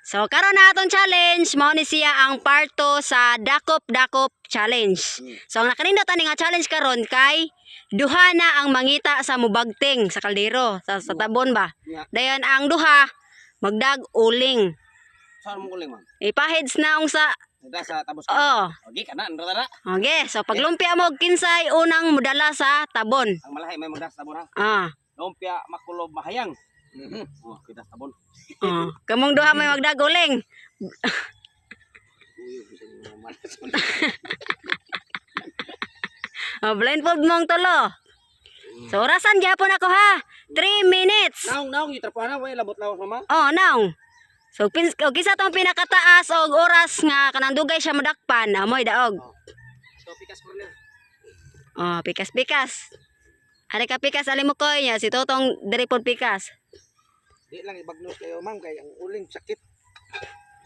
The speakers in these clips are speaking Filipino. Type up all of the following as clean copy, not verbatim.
So karon na atong challenge mao ni siya ang part 2 sa dakop-dakop challenge. So ang nakanindot ani nga challenge karon kay duha na ang mangita sa mubagting sa kaldero sa tabon ba. Dayon ang duha magdag uling. Saan mo kuling, ma'am? Ipaheads na sa Sa tabos oh. Okay ka na, ano na? Okay, so paglumpia mo kinsay unang mudala sa tabon. Ang malahi may magdas tabon ha. Ah. Lumpia makulob mahayang. Oh, kita tabon. Oh, kamong duha may magdag uling. Oh, blindfold mong tulo. So orasan gyapon ako ha. 3 minutes. Naong gitrapuhan na way labot lawas mama. Oh, now. So kisa tong pinakataas og oras nga kanang dugay siya madakpan, amoy daog. So pikas corner. Oh, pikas-pikas. Ari ka pikas ali mo koy nya si Totong diri pod pikas. Di lang ibagnos kayo ma'am kay ang uling sakit.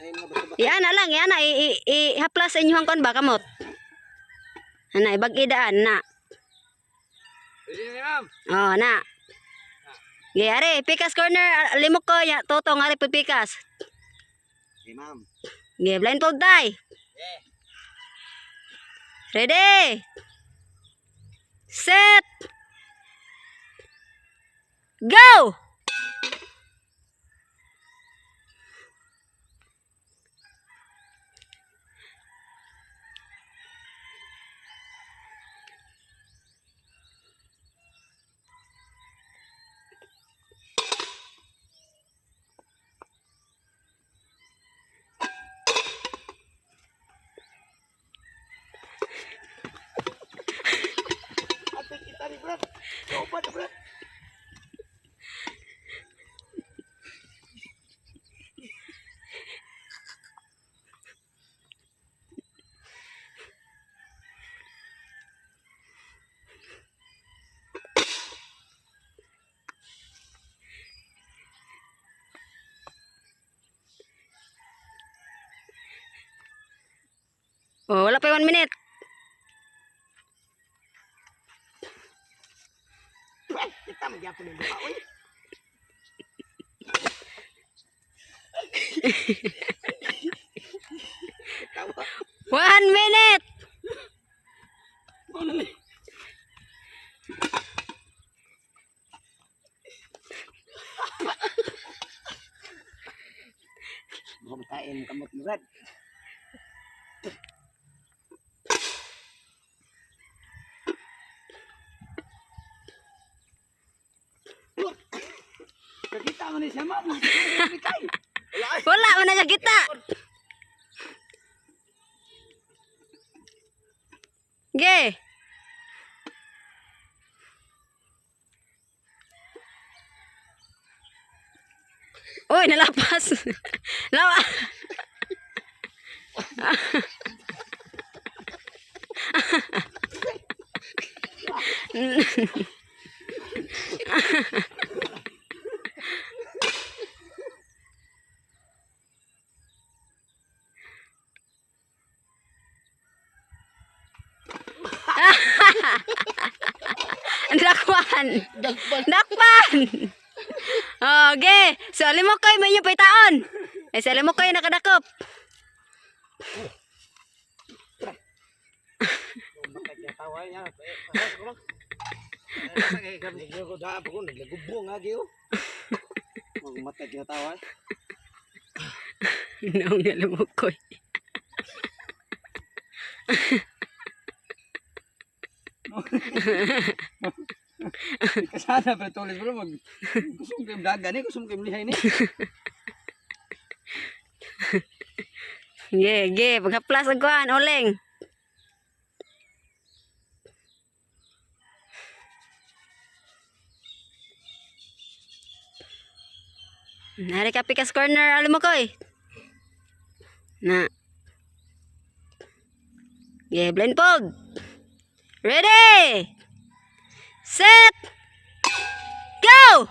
Ay mga bato-bato. Yan na lang, yan na i-haplas inyong kon ba kamot. Ana ibag-idaan na. Pwede na ma'am. Oh, na. Ari, pikas corner limok ko nya Totong ari pod pikas. Okay ma'am. Blindfold tay. Yeah. Ready? Set. Go! Ate kita ni Brad. Coba na Brad. Oh, wala pa 1 minute. Kita magyapon ng duha oy. Tawa. 1 minute. Ano ni? Makain kamot ni Brad. Nakita mo ni siya ma'am. Wala man na siya kita. Ge. Uy, nalapas. Lawa. Dakpan. Dakpan. Okay. So, alimok kayo, may inyo paitaon. Eh, sa alimok kayo nakadakop. Tawa niya. Ko da pa ko naglagubong agi oh. Magmatay kinatawa. Naong alimok ko. Kasana pero tulis bro mag kusum kay daga ni kusum kay lihay ni. Ge, pagka-plus ang kuhan, oleng. Nari ka pikas corner, alam mo ko eh. Na. Ge, blindfold. Ready! Set! Go!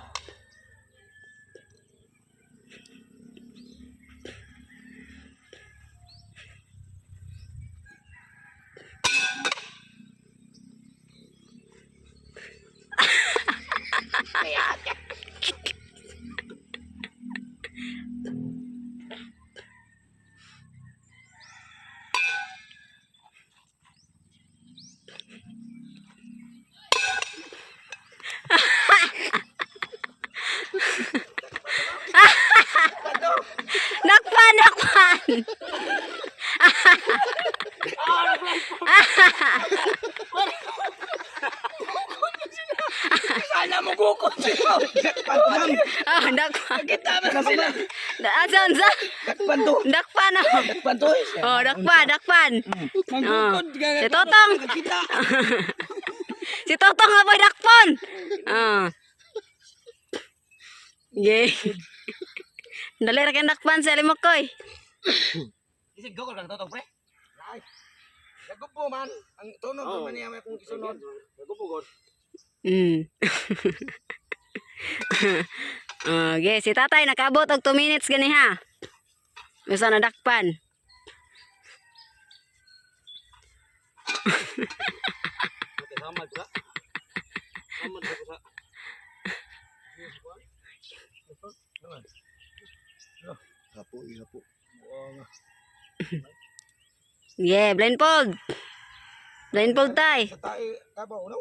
Sana mo gukot sila. Dakpan man. Ah, dakpan. Kita man sila. Asan sa? Dakpan to. Dakpan oh. Dakpan to. Oh, dakpan. Manggukot. Si Totong. Kita. Si Totong nga po'y dakpon. Ah. Yay. Dali ra kang dakpan sa Limokoy. Isig gukot lang Totong pre. Ay. Nagupo man. Ang tunod man niya may kung kisunod. Nagupo god. Okay, si tatay nakabot og 2 minutes gani ha. Gusto na dakpan. Samad ka. Samad ka sa. Hapo, hapo. Yeah, blindfold. Blindfold tay. Sa tae, tabaw, no?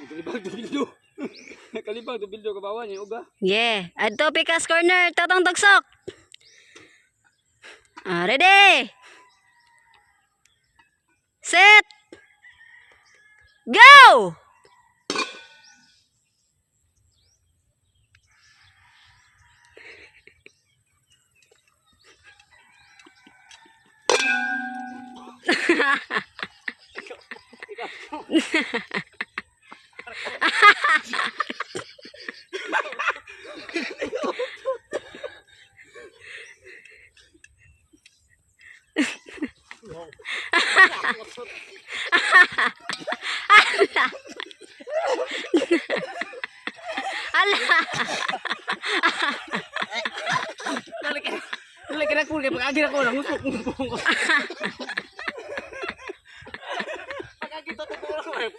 Kalibag to bildo. Kalibag to bildo kabawan yung uga. Yeah, adto pikas corner Totong tugsok. Ah, ready. Set. Go! Ala. Dali ka na cool kaya pag-agin ako lang usok mo ko. Pag-agin to lang.